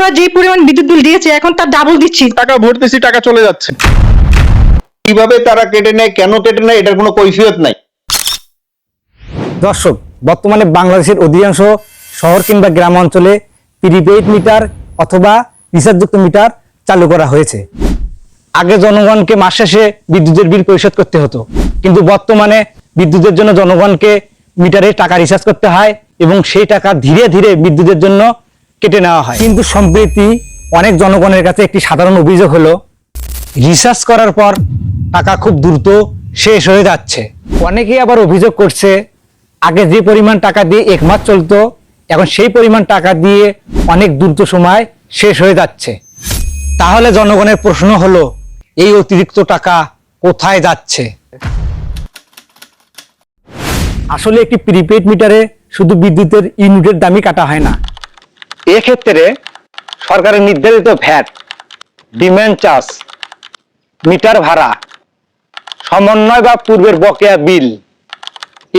আমরা যে পরিমাণ বিদ্যুৎ বিল দিয়েছি এখন তার ডাবল দিচ্ছি। টাকা ভরতেছি, টাকা চলে যাচ্ছে। কিভাবে তারা কেটে নেয়, কেন কেটে নেয়, এটার কোনো কৈফিয়ত নাই। দর্শক, বর্তমানে বাংলাদেশের অধিকাংশ শহর কিংবা গ্রাম অঞ্চলে প্রিপেইড মিটার অথবা রিচার্জযুক্ত মিটার চালু করা হয়েছে। আগে জনগণকে মাস শেষে বিদ্যুতের বিল পরিশোধ করতে হতো, কিন্তু বর্তমানে বিদ্যুতের জন্য জনগণকে মিটারে টাকা রিচার্জ করতে হয় এবং সেই টাকা ধীরে ধীরে বিদ্যুতের জন্য কেটে নেওয়া হয়। কিন্তু সম্প্রতি অনেক জনগণের কাছে একটি সাধারণ অভিযোগ হলো, রিচার্জ করার পর টাকা খুব দ্রুত শেষ হয়ে যাচ্ছে। অনেকেই আবার অভিযোগ করছে, আগে যে পরিমাণ টাকা দিয়ে এক মাস চলতো, এখন সেই পরিমাণ টাকা দিয়ে অনেক দ্রুত সময় শেষ হয়ে যাচ্ছে। তাহলে জনগণের প্রশ্ন হলো, এই অতিরিক্ত টাকা কোথায় যাচ্ছে? আসলে একটি প্রিপেইড মিটারে শুধু বিদ্যুতের ইউনিটের দামই কাটা হয় না, এক্ষেত্রে সরকারের নির্ধারিত ভ্যাট, ডিমান্ড চার্জ, মিটার ভাড়া, সমন্বয় বা পূর্বের বকেয়া বিল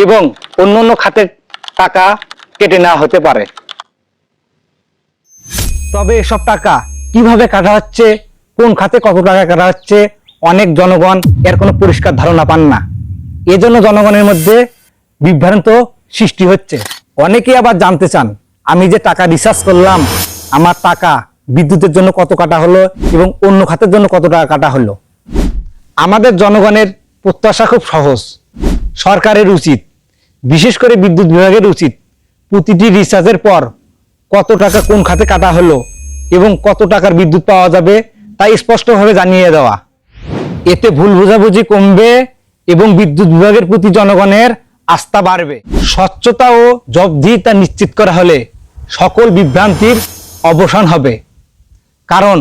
এবং অন্যান্য খাতের টাকা কেটে নেওয়া হতে পারে। তবে এসব টাকা কিভাবে কাটা হচ্ছে, কোন খাতে কত টাকা কাটা হচ্ছে, অনেক জনগণ এর কোনো পরিষ্কার ধারণা পান না। এজন্য জনগণের মধ্যে বিভ্রান্ত সৃষ্টি হচ্ছে। অনেকেই আবার জানতে চান, আমি যে টাকা রিচার্জ করলাম, আমার টাকা বিদ্যুতের জন্য কত কাটা হলো এবং অন্য খাতের জন্য কত টাকা কাটা হলো। আমাদের জনগণের প্রত্যাশা খুব সহজ। সরকারের উচিত, বিশেষ করে বিদ্যুৎ বিভাগের উচিত, প্রতিটি রিচার্জের পর কত টাকা কোন খাতে কাটা হলো এবং কত টাকার বিদ্যুৎ পাওয়া যাবে তাই স্পষ্টভাবে জানিয়ে দেওয়া। এতে ভুল বোঝাবুঝি কমবে এবং বিদ্যুৎ বিভাগের প্রতি জনগণের আস্থা বাড়বে। স্বচ্ছতা ও জবাবদিহিতা নিশ্চিত করা হলে সকল বিভ্রান্তির অবসান হবে। কারণ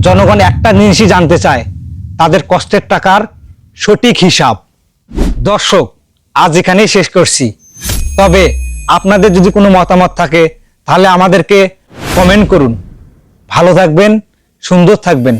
জনগণ একটা জিনিসই জানতে চায়, তাদের কষ্টের টাকার সঠিক হিসাব। দর্শক, আজ এখানেই শেষ করছি। তবে আপনাদের যদি কোনো মতামত থাকে তাহলে আমাদেরকে কমেন্ট করুন। ভালো থাকবেন, সুন্দর থাকবেন।